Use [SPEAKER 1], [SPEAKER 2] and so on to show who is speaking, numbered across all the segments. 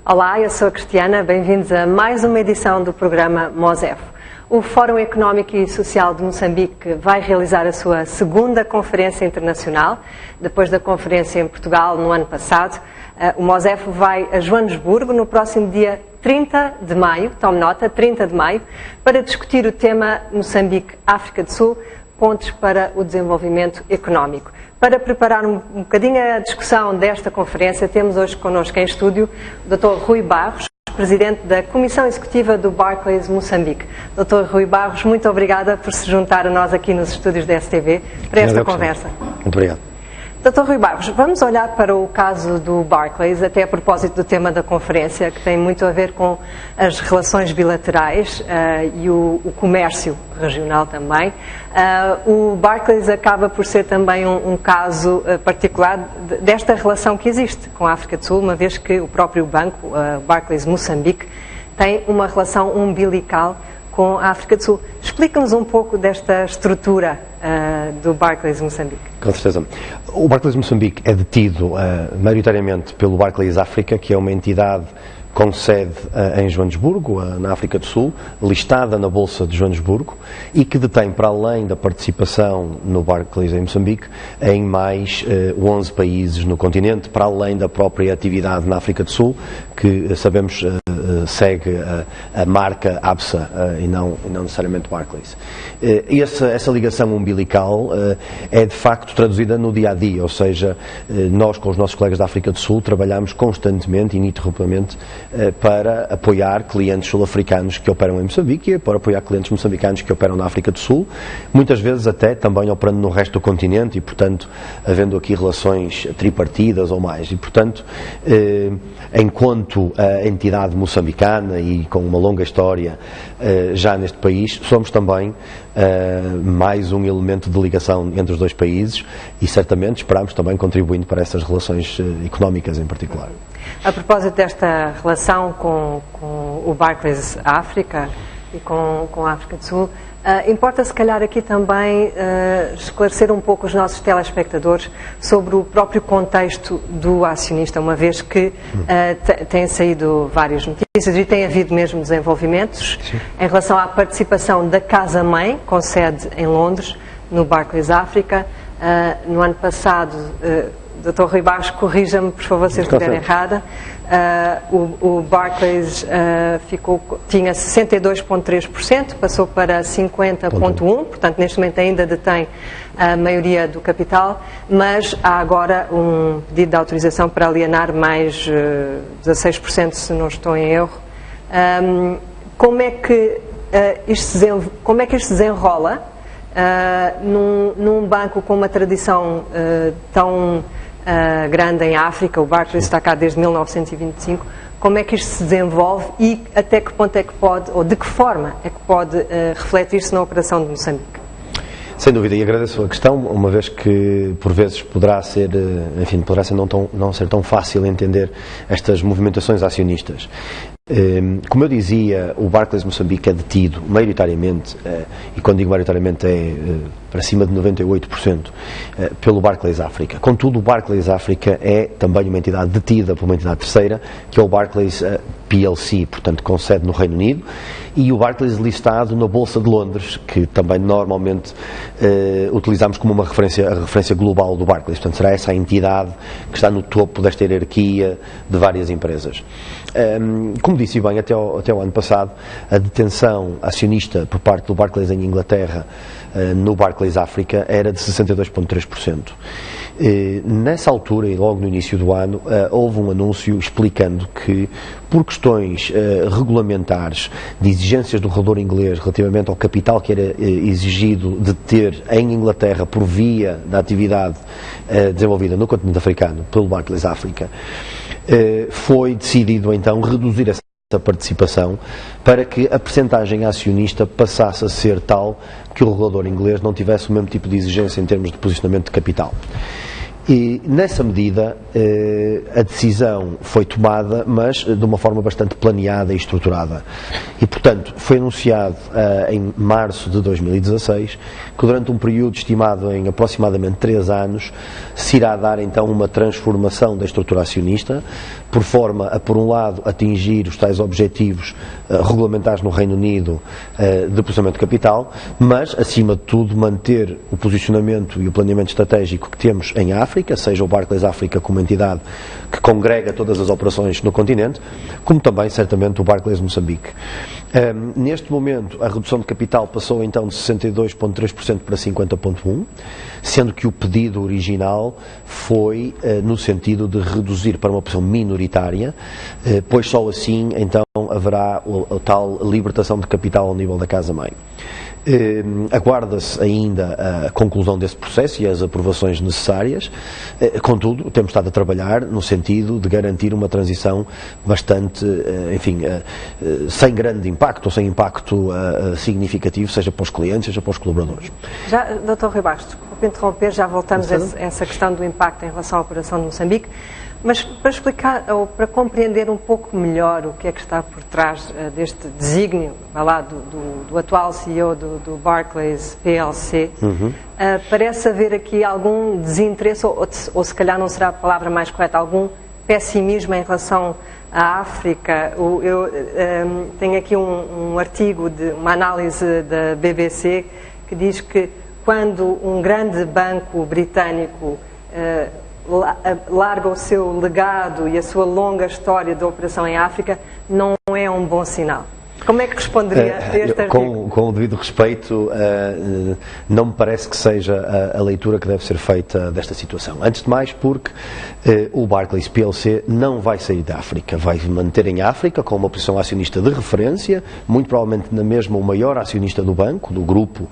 [SPEAKER 1] Olá, eu sou a Cristiana, bem-vindos a mais uma edição do programa MOSEF. O Fórum Económico e Social de Moçambique vai realizar a sua segunda conferência internacional, depois da conferência em Portugal no ano passado. O MOSEF vai a Joanesburgo no próximo dia 30 de maio, tome nota, 30 de maio, para discutir o tema Moçambique-África do Sul, pontos para o desenvolvimento económico. Para preparar um bocadinho a discussão desta conferência, temos hoje connosco em estúdio o Dr. Rui Barros, Presidente da Comissão Executiva do Barclays Moçambique. Dr. Rui Barros, muito obrigada por se juntar a nós aqui nos estúdios da STV para esta conversa.
[SPEAKER 2] Muito obrigado.
[SPEAKER 1] Dr. Rui Barros, vamos olhar para o caso do Barclays, até a propósito do tema da conferência, que tem muito a ver com as relações bilaterais e o comércio regional também. O Barclays acaba por ser também um caso particular desta relação que existe com a África do Sul, uma vez que o próprio banco, Barclays Moçambique, tem uma relação umbilical com a África do Sul. Explica-nos um pouco desta estrutura do Barclays Moçambique.
[SPEAKER 2] Com certeza. O Barclays Moçambique é detido maioritariamente pelo Barclays África, que é uma entidade com sede em Joanesburgo, na África do Sul, listada na Bolsa de Joanesburgo e que detém, para além da participação no Barclays em Moçambique, em mais 11 países no continente, para além da própria atividade na África do Sul, que sabemos segue a marca ABSA e não necessariamente Barclays. Essa ligação umbilical é de facto traduzida no dia a dia, ou seja, nós com os nossos colegas da África do Sul trabalhamos constantemente, ininterruptamente, para apoiar clientes sul-africanos que operam em Moçambique e para apoiar clientes moçambicanos que operam na África do Sul, muitas vezes até também operando no resto do continente e, portanto, havendo aqui relações tripartidas ou mais. E, portanto, enquanto a entidade moçambicana e com uma longa história já neste país, somos também mais um elemento de ligação entre os dois países e certamente esperamos também contribuindo para essas relações económicas em particular.
[SPEAKER 1] A propósito desta relação com o Barclays África e com a África do Sul, importa se calhar aqui também esclarecer um pouco os nossos telespectadores sobre o próprio contexto do acionista, uma vez que têm saído várias notícias e tem havido mesmo desenvolvimentos em relação à participação da Casa-Mãe, com sede em Londres, no Barclays África. No ano passado, Dr. Rui Barros, corrija-me, por favor, se eu estiver errada. O Barclays tinha 62,3%, passou para 50,1%, portanto, neste momento ainda detém a maioria do capital, mas há agora um pedido de autorização para alienar mais 16%, se não estou em erro. Como é que isto se desenrola num banco com uma tradição tão grande em África? O Barclays está cá desde 1925. Como é que isto se desenvolve e até que ponto é que pode, ou de que forma é que pode refletir-se na operação de Moçambique?
[SPEAKER 2] Sem dúvida, e agradeço a questão, uma vez que por vezes poderá ser não ser tão fácil entender estas movimentações acionistas. Como eu dizia, o Barclays Moçambique é detido maioritariamente, e quando digo maioritariamente é para cima de 98%, pelo Barclays África. Contudo, o Barclays África é também uma entidade detida por uma entidade terceira, que é o Barclays PLC, portanto com sede no Reino Unido, e o Barclays listado na Bolsa de Londres, que também normalmente utilizamos como a referência global do Barclays. Portanto, será essa a entidade que está no topo desta hierarquia de várias empresas. Como disse bem, até o ano passado, a detenção acionista por parte do Barclays em Inglaterra no Barclays África era de 62,3%. Nessa altura, e logo no início do ano, houve um anúncio explicando que, por questões regulamentares de exigências do regulador inglês relativamente ao capital que era exigido de ter em Inglaterra por via da atividade desenvolvida no continente africano pelo Barclays África, foi decidido então reduzir essa participação para que a percentagem acionista passasse a ser tal que o regulador inglês não tivesse o mesmo tipo de exigência em termos de posicionamento de capital. E nessa medida a decisão foi tomada, mas de uma forma bastante planeada e estruturada. E, portanto, foi anunciado em março de 2016 que durante um período estimado em aproximadamente 3 anos se irá dar então uma transformação da estrutura acionista, por forma a, por um lado, atingir os tais objetivos regulamentares no Reino Unido de processamento de capital, mas, acima de tudo, manter o posicionamento e o planeamento estratégico que temos em África, seja o Barclays África como entidade que congrega todas as operações no continente, como também, certamente, o Barclays Moçambique. Neste momento, a redução de capital passou então de 62,3% para 50,1%, sendo que o pedido original foi no sentido de reduzir para uma opção minoritária, pois só assim então haverá a tal libertação de capital ao nível da Casa-Mãe. Aguarda-se ainda a conclusão desse processo e as aprovações necessárias, contudo, temos estado a trabalhar no sentido de garantir uma transição bastante, enfim, sem grande impacto ou sem impacto significativo, seja para os clientes, seja para os colaboradores.
[SPEAKER 1] Já, Dr. Rui Bastos, desculpe interromper, já voltamos a essa questão do impacto em relação à operação de Moçambique, mas para explicar, ou para compreender um pouco melhor o que é que está por trás deste desígnio, vai lá, do atual CEO do Barclays PLC, parece haver aqui algum desinteresse, ou se calhar não será a palavra mais correta, algum pessimismo em relação à África. Eu tenho aqui um artigo, uma análise da BBC, que diz que quando um grande banco britânico larga o seu legado e a sua longa história de operação em África, não é um bom sinal. Como é que responderia a este artigo?
[SPEAKER 2] Com o devido respeito, não me parece que seja a leitura que deve ser feita desta situação. Antes de mais porque o Barclays PLC não vai sair da África, vai manter em África com uma posição acionista de referência, muito provavelmente na mesma o maior acionista do banco, do grupo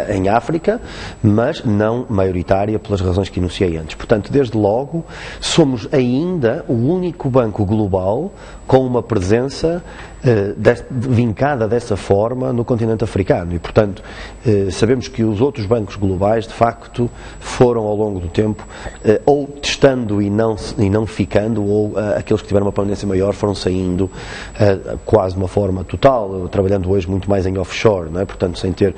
[SPEAKER 2] em África, mas não maioritária pelas razões que enunciei antes. Portanto, desde logo, somos ainda o único banco global com uma presença vincada dessa forma no continente africano e, portanto, sabemos que os outros bancos globais, de facto, foram ao longo do tempo ou testando e não ficando, ou aqueles que tiveram uma permanência maior foram saindo quase de uma forma total, trabalhando hoje muito mais em offshore, não é? Portanto, sem ter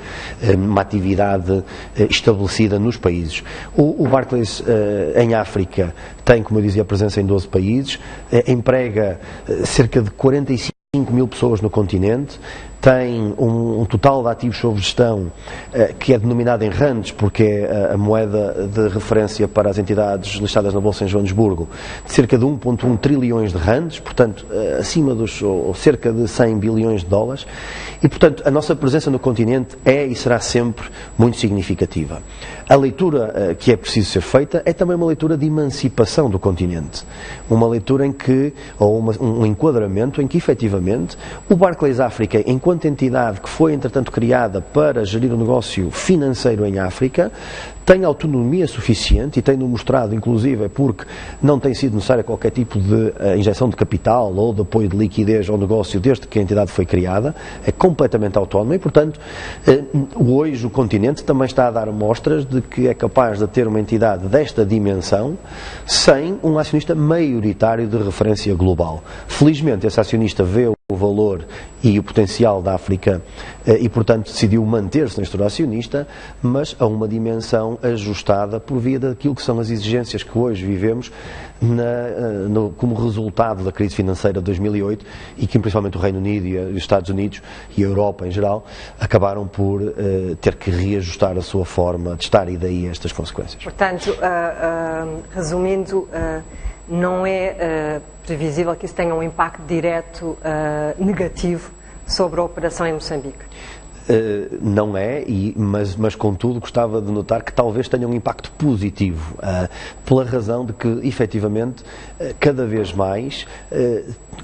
[SPEAKER 2] uma atividade estabelecida nos países. O Barclays em África tem, como eu dizia, presença em 12 países, emprega cerca de 45 mil pessoas no continente, tem um total de ativos sob gestão que é denominado em rands, porque é a moeda de referência para as entidades listadas na Bolsa em Joanesburgo, de cerca de 1,1 trilhões de rands, portanto, acima ou cerca de 100 bilhões de dólares, e, portanto, a nossa presença no continente é e será sempre muito significativa. A leitura que é preciso ser feita é também uma leitura de emancipação do continente, uma leitura em que, ou um enquadramento em que, efetivamente, o Barclays África, enquanto entidade que foi, entretanto, criada para gerir o negócio financeiro em África, tem autonomia suficiente e tem-no mostrado, inclusive, porque não tem sido necessária qualquer tipo de injeção de capital ou de apoio de liquidez ao negócio desde que a entidade foi criada, é completamente autónoma e, portanto, hoje o continente também está a dar mostras de que é capaz de ter uma entidade desta dimensão sem um acionista maioritário de referência global. Felizmente, esse acionista vê o valor e o potencial da África e, portanto, decidiu manter-se na estrutura acionista, mas a uma dimensão ajustada por via daquilo que são as exigências que hoje vivemos como resultado da crise financeira de 2008 e que, principalmente, o Reino Unido e os Estados Unidos e a Europa em geral acabaram por ter que reajustar a sua forma de estar e daí estas consequências.
[SPEAKER 1] Portanto, resumindo, não é previsível que isso tenha um impacto direto negativo sobre a operação em Moçambique?
[SPEAKER 2] Não é, mas contudo gostava de notar que talvez tenha um impacto positivo, pela razão de que, efetivamente, cada vez mais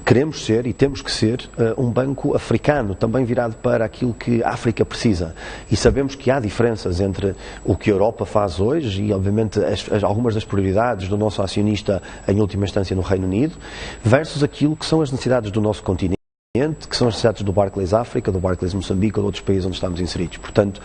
[SPEAKER 2] queremos ser e temos que ser um banco africano, também virado para aquilo que a África precisa. E sabemos que há diferenças entre o que a Europa faz hoje e, obviamente, algumas das prioridades do nosso acionista, em última instância, no Reino Unido, versus aquilo que são as necessidades do nosso continente que são as necessidades do Barclays África, do Barclays Moçambique ou de outros países onde estamos inseridos. Portanto,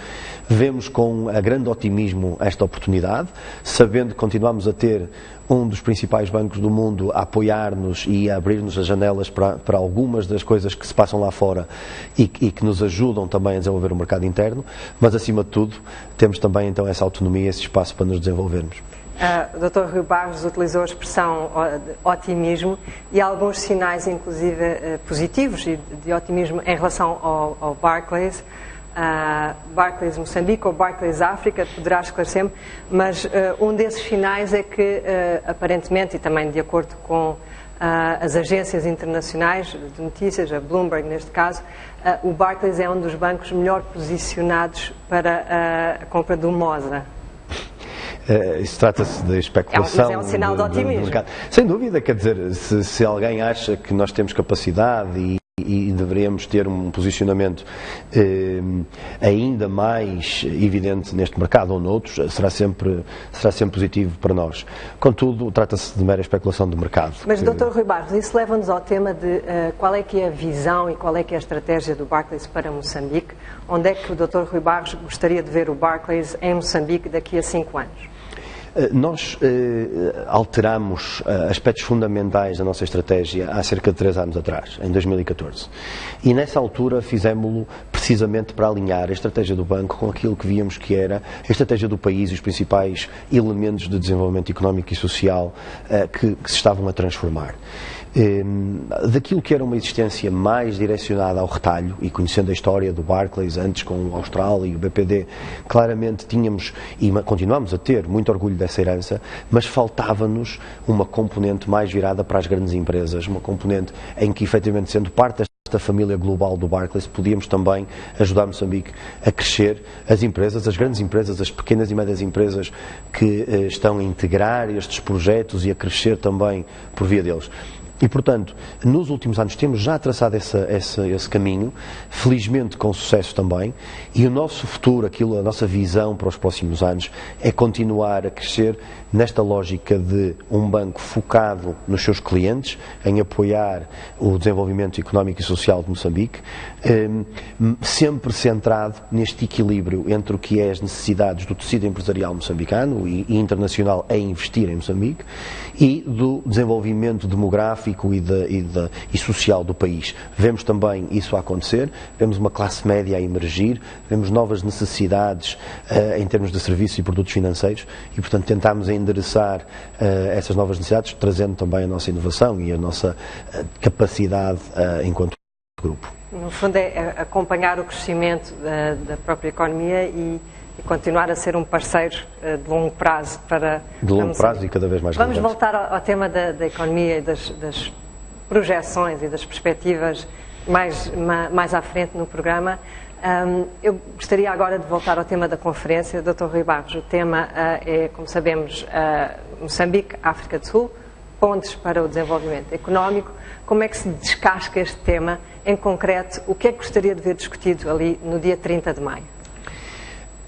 [SPEAKER 2] vemos com grande otimismo esta oportunidade, sabendo que continuamos a ter um dos principais bancos do mundo a apoiar-nos e a abrir-nos as janelas para algumas das coisas que se passam lá fora e que nos ajudam também a desenvolver o mercado interno, mas acima de tudo temos também então essa autonomia, esse espaço para nos desenvolvermos.
[SPEAKER 1] O Dr. Rui Barros utilizou a expressão de otimismo e há alguns sinais, inclusive, positivos de otimismo em relação ao Barclays. Barclays Moçambique ou Barclays África, poderá esclarecer-me, mas um desses sinais é que, aparentemente, e também de acordo com as agências internacionais de notícias, a Bloomberg neste caso, o Barclays é um dos bancos melhor posicionados para a compra do MOSA.
[SPEAKER 2] Isso trata-se de especulação.
[SPEAKER 1] É um sinal de otimismo.
[SPEAKER 2] Sem dúvida, quer dizer, se alguém acha que nós temos capacidade e deveríamos ter um posicionamento ainda mais evidente neste mercado ou noutros, será sempre positivo para nós. Contudo, trata-se de mera especulação de mercado.
[SPEAKER 1] Mas, Dr. Rui Barros, isso leva-nos ao tema de qual é que é a visão e qual é que é a estratégia do Barclays para Moçambique. Onde é que o Dr. Rui Barros gostaria de ver o Barclays em Moçambique daqui a 5 anos?
[SPEAKER 2] Nós alteramos aspectos fundamentais da nossa estratégia há cerca de 3 anos atrás, em 2014. E nessa altura fizemos-lo precisamente para alinhar a estratégia do banco com aquilo que víamos que era a estratégia do país e os principais elementos de desenvolvimento económico e social que se estavam a transformar. Daquilo que era uma existência mais direcionada ao retalho, e conhecendo a história do Barclays, antes com o Austral e o BPD, claramente tínhamos e continuamos a ter muito orgulho dessa herança, mas faltava-nos uma componente mais virada para as grandes empresas, uma componente em que, efetivamente, sendo parte desta família global do Barclays, podíamos também ajudar Moçambique a crescer as empresas, as grandes empresas, as pequenas e médias empresas que estão a integrar estes projetos e a crescer também por via deles. E, portanto, nos últimos anos temos já traçado esse caminho, felizmente com sucesso também, e o nosso futuro, a nossa visão para os próximos anos é continuar a crescer nesta lógica de um banco focado nos seus clientes, em apoiar o desenvolvimento económico e social de Moçambique, sempre centrado neste equilíbrio entre o que é as necessidades do tecido empresarial moçambicano e internacional a investir em Moçambique e do desenvolvimento demográfico e social do país. Vemos também isso a acontecer, vemos uma classe média a emergir, vemos novas necessidades em termos de serviços e produtos financeiros e, portanto, tentamos endereçar essas novas necessidades, trazendo também a nossa inovação e a nossa capacidade enquanto grupo.
[SPEAKER 1] No fundo é acompanhar o crescimento da própria economia e continuar a ser um parceiro de longo prazo para...
[SPEAKER 2] De longo prazo e cada vez mais relevante.
[SPEAKER 1] Vamos voltar ao tema da economia e das projeções e das perspectivas mais à frente no programa. Eu gostaria agora de voltar ao tema da conferência. Dr. Rui Barros, o tema é, como sabemos, Moçambique, África do Sul, pontes para o desenvolvimento económico. Como é que se descasca este tema? Em concreto, o que é que gostaria de ver discutido ali no dia 30 de maio?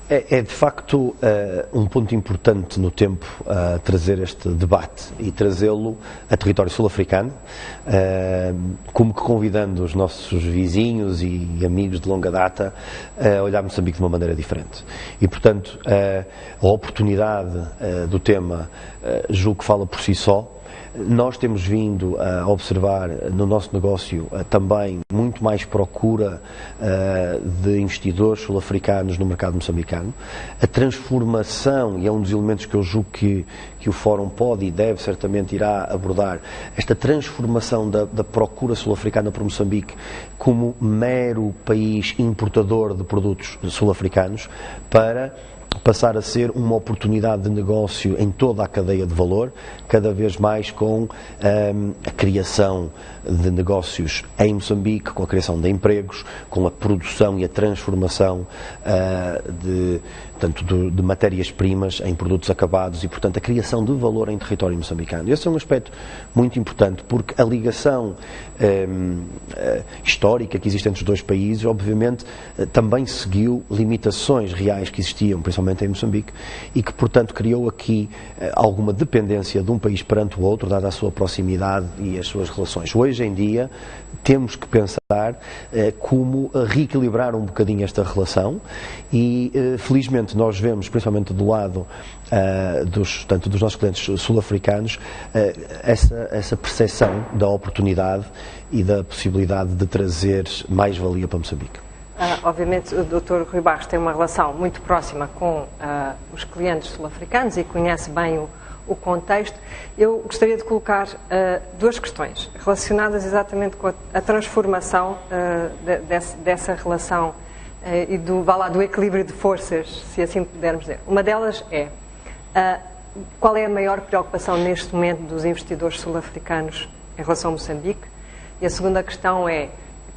[SPEAKER 2] É de facto um ponto importante no tempo trazer este debate e trazê-lo a território sul-africano, como que convidando os nossos vizinhos e amigos de longa data a olhar Moçambique de uma maneira diferente. E, portanto, a oportunidade do tema julgo que fala por si só. Nós temos vindo a observar no nosso negócio também muito mais procura de investidores sul-africanos no mercado moçambicano. A transformação, e é um dos elementos que eu julgo que o Fórum pode e deve, certamente irá abordar, esta transformação da procura sul-africana por Moçambique como mero país importador de produtos sul-africanos para passar a ser uma oportunidade de negócio em toda a cadeia de valor, cada vez mais com a criação de negócios em Moçambique, com a criação de empregos, com a produção e a transformação portanto, de matérias-primas em produtos acabados e, portanto, a criação de valor em território moçambicano. Esse é um aspecto muito importante, porque a ligação histórica que existe entre os dois países, obviamente, também seguiu limitações reais que existiam, principalmente em Moçambique, e que, portanto, criou aqui alguma dependência de um país perante o outro, dada a sua proximidade e as suas relações. Hoje em dia, temos que pensar como reequilibrar um bocadinho esta relação e, felizmente, nós vemos, principalmente do lado tanto dos nossos clientes sul-africanos, essa percepção da oportunidade e da possibilidade de trazer mais-valia para Moçambique.
[SPEAKER 1] Obviamente o Dr. Rui Barros tem uma relação muito próxima com os clientes sul-africanos e conhece bem o contexto. Eu gostaria de colocar duas questões relacionadas exatamente com a transformação dessa relação e do equilíbrio de forças, se assim pudermos dizer. Uma delas é qual é a maior preocupação neste momento dos investidores sul-africanos em relação a Moçambique? E a segunda questão é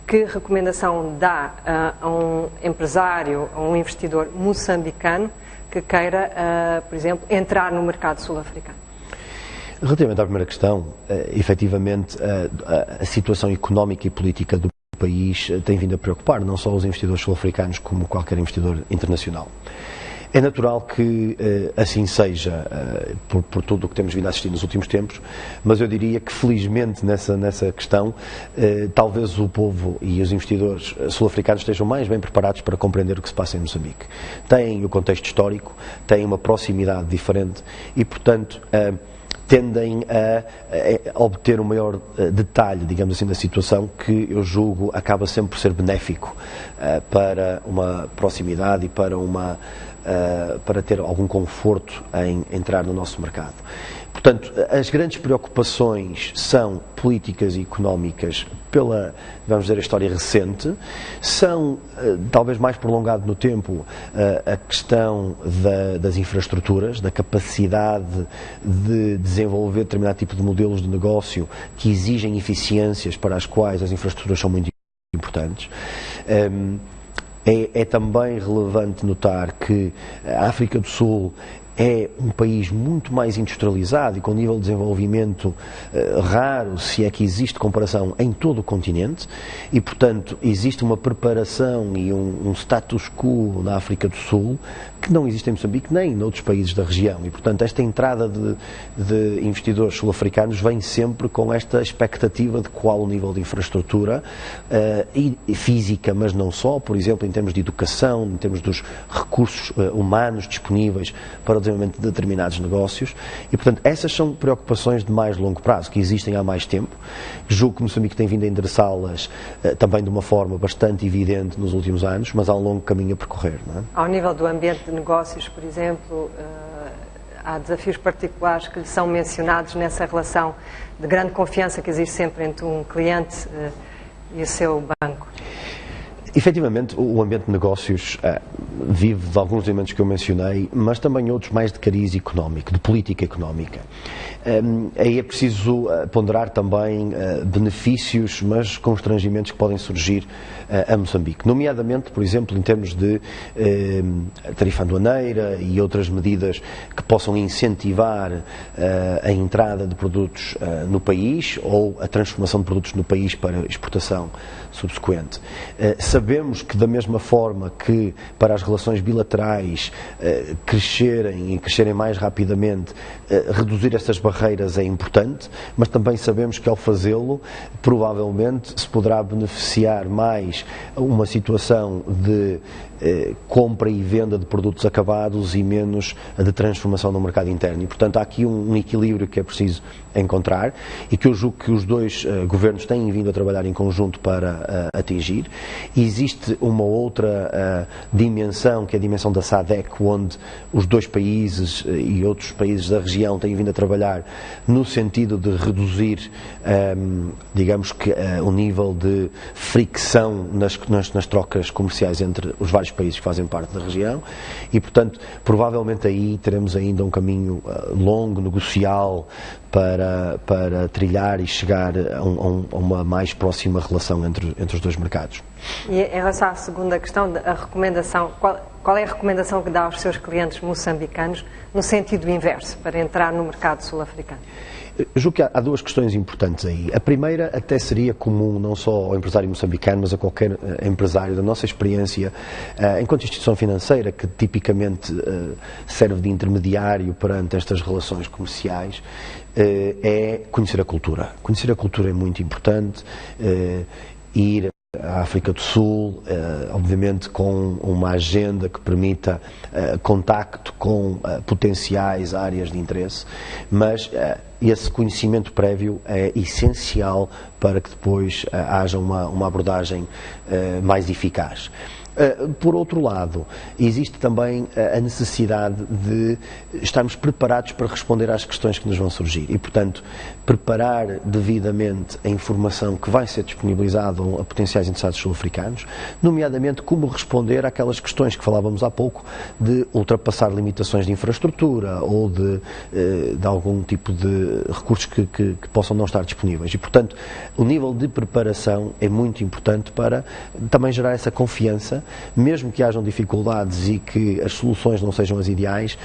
[SPEAKER 1] que recomendação dá a um empresário, a um investidor moçambicano que queira, por exemplo, entrar no mercado sul-africano?
[SPEAKER 2] Relativamente à primeira questão, efetivamente a situação económica e política do país tem vindo a preocupar não só os investidores sul-africanos como qualquer investidor internacional. É natural que assim seja, por tudo o que temos vindo a assistir nos últimos tempos, mas eu diria que felizmente nessa questão, talvez o povo e os investidores sul-africanos estejam mais bem preparados para compreender o que se passa em Moçambique. Têm o contexto histórico, têm uma proximidade diferente e, portanto, tendem a obter um maior detalhe, digamos assim, da situação, que eu julgo acaba sempre por ser benéfico para uma proximidade e para ter algum conforto em entrar no nosso mercado. Portanto, as grandes preocupações são políticas e económicas pela, vamos dizer, a história recente, são, talvez mais prolongado no tempo, a questão das infraestruturas, da capacidade de desenvolver determinado tipo de modelos de negócio que exigem eficiências para as quais as infraestruturas são muito importantes. É também relevante notar que a África do Sul é um país muito mais industrializado e com um nível de desenvolvimento raro, se é que existe comparação, em todo o continente e, portanto, existe uma preparação e um status quo na África do Sul que não existe em Moçambique nem noutros países da região e, portanto, esta entrada de investidores sul-africanos vem sempre com esta expectativa de qual o nível de infraestrutura e física, mas não só, por exemplo, em termos de educação, em termos dos recursos humanos disponíveis para o desenvolvimento de determinados negócios e, portanto, essas são preocupações de mais longo prazo, que existem há mais tempo. Julgo que Moçambique tem vindo a endereçá-las também de uma forma bastante evidente nos últimos anos, mas há um longo caminho a percorrer. Não é?
[SPEAKER 1] Ao nível do ambiente de negócios, por exemplo, há desafios particulares que lhe são mencionados nessa relação de grande confiança que existe sempre entre um cliente e o seu banco?
[SPEAKER 2] Efetivamente, o ambiente de negócios vive de alguns elementos que eu mencionei, mas também outros mais de cariz económico, de política económica. Aí é preciso ponderar também benefícios, mas constrangimentos que podem surgir a Moçambique. Nomeadamente, por exemplo, em termos de tarifa aduaneira e outras medidas que possam incentivar a entrada de produtos no país ou a transformação de produtos no país para exportação subsequente. Sabemos que, da mesma forma que para as relações bilaterais crescerem mais rapidamente, reduzir estas barreiras é importante, mas também sabemos que, ao fazê-lo, provavelmente se poderá beneficiar mais uma situação de compra e venda de produtos acabados e menos de transformação no mercado interno. E, portanto, há aqui um equilíbrio que é preciso encontrar e que eu julgo que os dois governos têm vindo a trabalhar em conjunto para atingir. E existe uma outra dimensão, que é a dimensão da SADC, onde os dois países e outros países da região têm vindo a trabalhar no sentido de reduzir, digamos que, o nível de fricção nas trocas comerciais entre os vários países que fazem parte da região e, portanto, provavelmente aí teremos ainda um caminho longo, negocial, para trilhar e chegar a uma mais próxima relação entre os dois mercados.
[SPEAKER 1] E em relação à segunda questão, a recomendação, qual é a recomendação que dá aos seus clientes moçambicanos no sentido inverso, para entrar no mercado sul-africano?
[SPEAKER 2] Eu julgo que há duas questões importantes aí. A primeira até seria comum não só ao empresário moçambicano, mas a qualquer empresário da nossa experiência enquanto instituição financeira, que tipicamente serve de intermediário perante estas relações comerciais, é conhecer a cultura. Conhecer a cultura é muito importante, ir à África do Sul, obviamente com uma agenda que permita contacto com potenciais áreas de interesse, mas esse conhecimento prévio é essencial para que depois haja uma abordagem mais eficaz. Por outro lado, existe também a necessidade de estarmos preparados para responder às questões que nos vão surgir e, portanto, preparar devidamente a informação que vai ser disponibilizada a potenciais interessados sul-africanos, nomeadamente como responder àquelas questões que falávamos há pouco de ultrapassar limitações de infraestrutura ou de algum tipo de recursos que possam não estar disponíveis. E, portanto, o nível de preparação é muito importante para também gerar essa confiança. Mesmo que hajam dificuldades e que as soluções não sejam as ideais,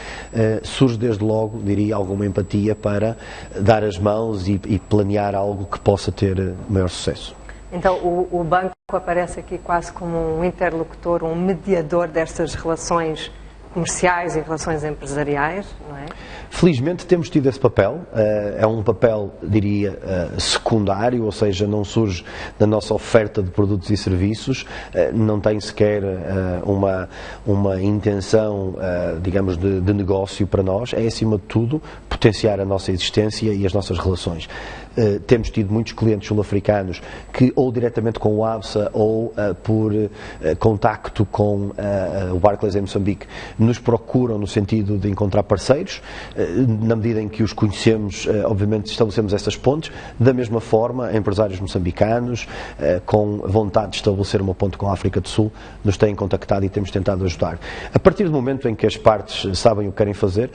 [SPEAKER 2] surge desde logo, diria, alguma empatia para dar as mãos e planear algo que possa ter maior sucesso.
[SPEAKER 1] Então o banco aparece aqui quase como um interlocutor, um mediador destas relações comerciais e relações empresariais, não é?
[SPEAKER 2] Felizmente temos tido esse papel, é um papel, diria, secundário, ou seja, não surge da nossa oferta de produtos e serviços, não tem sequer uma intenção, digamos, de negócio para nós, é acima de tudo potenciar a nossa existência e as nossas relações. Temos tido muitos clientes sul-africanos que ou diretamente com o ABSA ou por contacto com o Barclays em Moçambique nos procuram no sentido de encontrar parceiros. Na medida em que os conhecemos, obviamente estabelecemos essas pontes. Da mesma forma, empresários moçambicanos com vontade de estabelecer uma ponte com a África do Sul nos têm contactado e temos tentado ajudar. A partir do momento em que as partes sabem o que querem fazer,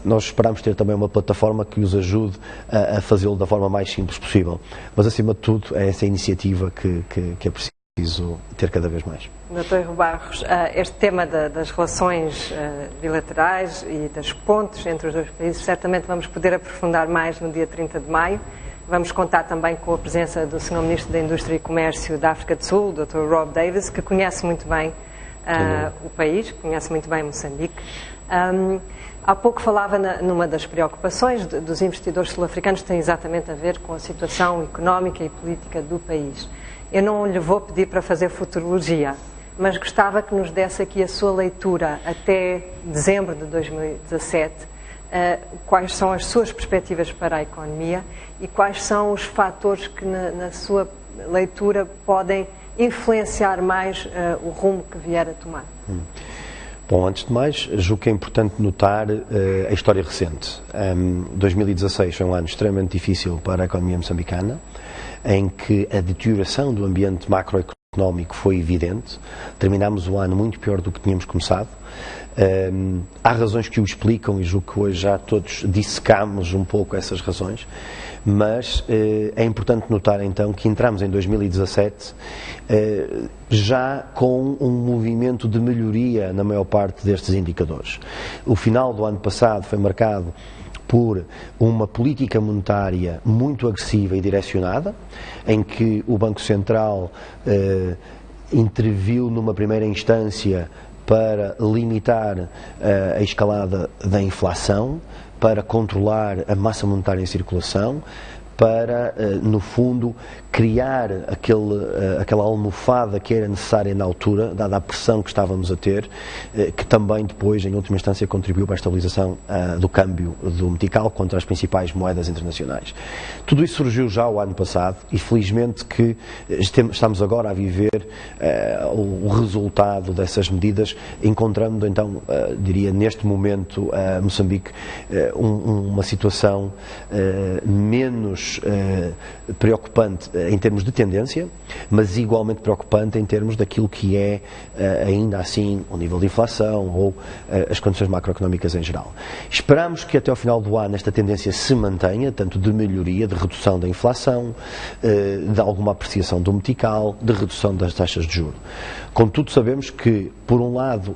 [SPEAKER 2] nós esperamos ter também uma plataforma que os ajude a fazê-lo da forma mais simples possível. Mas, acima de tudo, é essa iniciativa que é preciso ter cada vez mais.
[SPEAKER 1] Dr. Rui Barros, este tema das relações bilaterais e das pontes entre os dois países, certamente vamos poder aprofundar mais no dia 30 de maio. Vamos contar também com a presença do Sr. Ministro da Indústria e Comércio da África do Sul, Dr. Rob Davis, que conhece muito bem o país, conhece muito bem Moçambique. Há pouco falava numa das preocupações dos investidores sul-africanos, que tem exatamente a ver com a situação económica e política do país. Eu não lhe vou pedir para fazer futurologia, mas gostava que nos desse aqui a sua leitura até dezembro de 2017, quais são as suas perspectivas para a economia e quais são os fatores que na sua leitura podem influenciar mais o rumo que vier a tomar.
[SPEAKER 2] Bom, antes de mais, julgo que é importante notar a história recente. 2016 foi um ano extremamente difícil para a economia moçambicana, em que a deterioração do ambiente macroeconómico foi evidente. Terminámos o ano muito pior do que tínhamos começado. Há razões que o explicam e julgo que hoje já todos dissecamos um pouco essas razões, mas é importante notar então que entramos em 2017 já com um movimento de melhoria na maior parte destes indicadores. O final do ano passado foi marcado por uma política monetária muito agressiva e direcionada, em que o Banco Central interviu numa primeira instância para limitar a escalada da inflação, para controlar a massa monetária em circulação, para, no fundo, criar aquela almofada que era necessária na altura, dada a pressão que estávamos a ter, que também depois, em última instância, contribuiu para a estabilização do câmbio do metical contra as principais moedas internacionais. Tudo isso surgiu já o ano passado e, felizmente, que estamos agora a viver o resultado dessas medidas, encontrando, então, diria, neste momento, Moçambique, uma situação menos menos preocupante em termos de tendência, mas igualmente preocupante em termos daquilo que é, ainda assim, o nível de inflação ou as condições macroeconómicas em geral. Esperamos que até ao final do ano esta tendência se mantenha, tanto de melhoria, de redução da inflação, de alguma apreciação do metical, de redução das taxas de juros. Contudo, sabemos que, por um lado,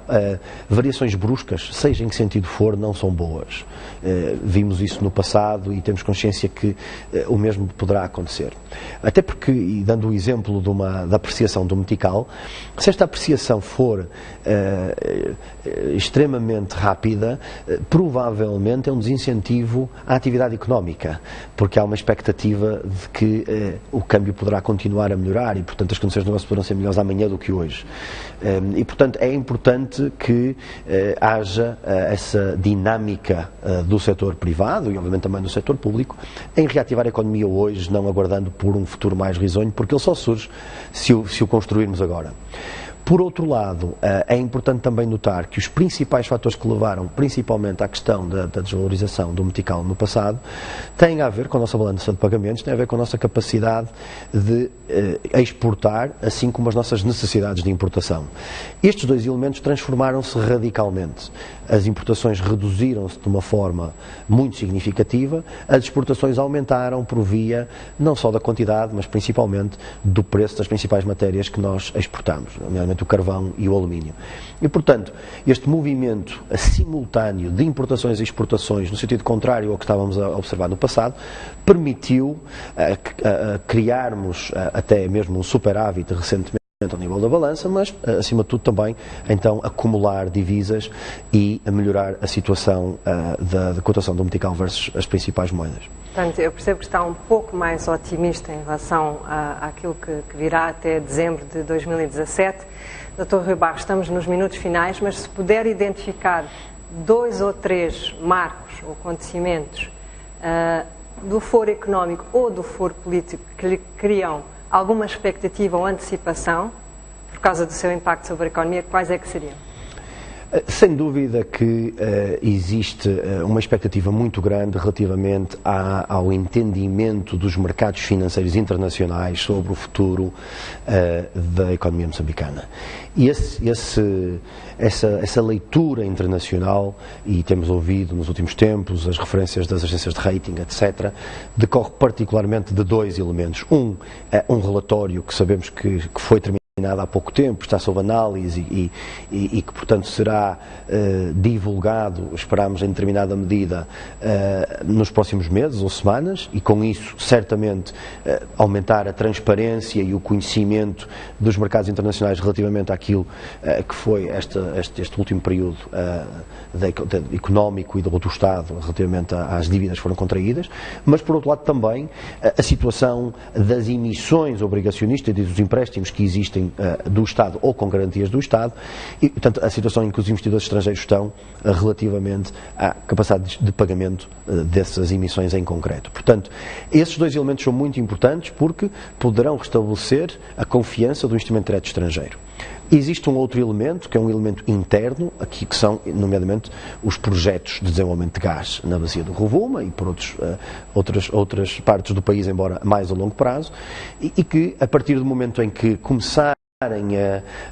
[SPEAKER 2] variações bruscas, seja em que sentido for, não são boas. Vimos isso no passado e temos consciência que o mesmo poderá acontecer. Até porque, e dando o exemplo da apreciação do metical, se esta apreciação for extremamente rápida, provavelmente é um desincentivo à atividade económica, porque há uma expectativa de que o câmbio poderá continuar a melhorar e, portanto, as condições de negócio poderão ser melhores amanhã do que hoje. E, portanto, é importante que haja essa dinâmica do setor privado e, obviamente, também do setor público em reativar a economia hoje, não aguardando por um futuro mais risonho, porque ele só surge se o construirmos agora. Por outro lado, é importante também notar que os principais fatores que levaram principalmente à questão da desvalorização do metical no passado têm a ver com a nossa balança de pagamentos, têm a ver com a nossa capacidade de exportar, assim como as nossas necessidades de importação. Estes dois elementos transformaram-se radicalmente. As importações reduziram-se de uma forma muito significativa, as exportações aumentaram por via não só da quantidade, mas principalmente do preço das principais matérias que nós exportamos, nomeadamente o carvão e o alumínio. E, portanto, este movimento simultâneo de importações e exportações, no sentido contrário ao que estávamos a observar no passado, permitiu criarmos até mesmo um superávit recentemente ao nível da balança, mas, acima de tudo, também, então, acumular divisas e melhorar a situação da cotação do metical versus as principais moedas.
[SPEAKER 1] Portanto, eu percebo que está um pouco mais otimista em relação àquilo que virá até dezembro de 2017. Dr. Rui Barros, estamos nos minutos finais, mas se puder identificar 2 ou 3 marcos ou acontecimentos do foro económico ou do foro político que lhe criam alguma expectativa ou antecipação por causa do seu impacto sobre a economia, quais é que seriam?
[SPEAKER 2] Sem dúvida que existe uma expectativa muito grande relativamente ao entendimento dos mercados financeiros internacionais sobre o futuro da economia moçambicana. E essa leitura internacional, e temos ouvido nos últimos tempos as referências das agências de rating, etc., decorre particularmente de 2 elementos. Um relatório que sabemos que foi terminado há pouco tempo, está sob análise e que, portanto, será divulgado, esperamos, em determinada medida, nos próximos meses ou semanas, e com isso, certamente, aumentar a transparência e o conhecimento dos mercados internacionais relativamente àquilo que foi este último período económico e do Estado relativamente às dívidas que foram contraídas, mas, por outro lado, também a situação das emissões obrigacionistas e dos empréstimos que existem do Estado ou com garantias do Estado e, portanto, a situação em que os investidores estrangeiros estão relativamente à capacidade de pagamento dessas emissões em concreto. Portanto, esses 2 elementos são muito importantes porque poderão restabelecer a confiança do investimento direto estrangeiro. Existe um outro elemento, que é um elemento interno, aqui que são, nomeadamente, os projetos de desenvolvimento de gás na bacia do Rovuma e por outras partes do país, embora mais a longo prazo, e que, a partir do momento em que começarem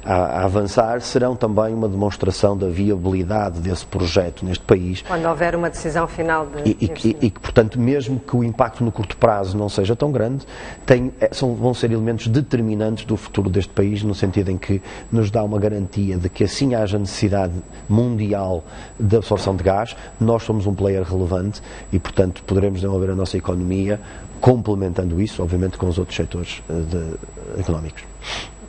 [SPEAKER 2] a avançar, serão também uma demonstração da viabilidade desse projeto neste país.
[SPEAKER 1] Quando houver uma decisão final de
[SPEAKER 2] e que, portanto, mesmo que o impacto no curto prazo não seja tão grande, vão ser elementos determinantes do futuro deste país, no sentido em que nos dá uma garantia de que, assim haja necessidade mundial de absorção de gás, nós somos um player relevante e, portanto, poderemos desenvolver a nossa economia complementando isso, obviamente, com os outros setores económicos.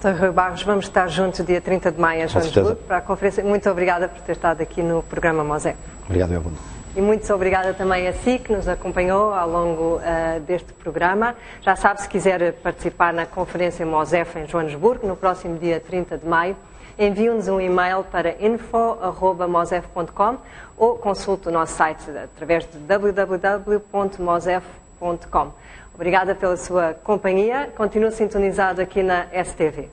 [SPEAKER 1] Dr. Rui Barros, vamos estar juntos dia 30 de maio em Joanesburgo para a conferência. Muito obrigada por ter estado aqui no programa Mosef.
[SPEAKER 2] Obrigado, Evan.
[SPEAKER 1] E muito obrigada também a si, que nos acompanhou ao longo deste programa. Já sabe, se quiser participar na conferência Mosef em Joanesburgo, no próximo dia 30 de maio, envie-nos um e-mail para info@mosef.com ou consulte o nosso site através de www.mosef.com. Obrigada pela sua companhia. Continue sintonizado aqui na STV.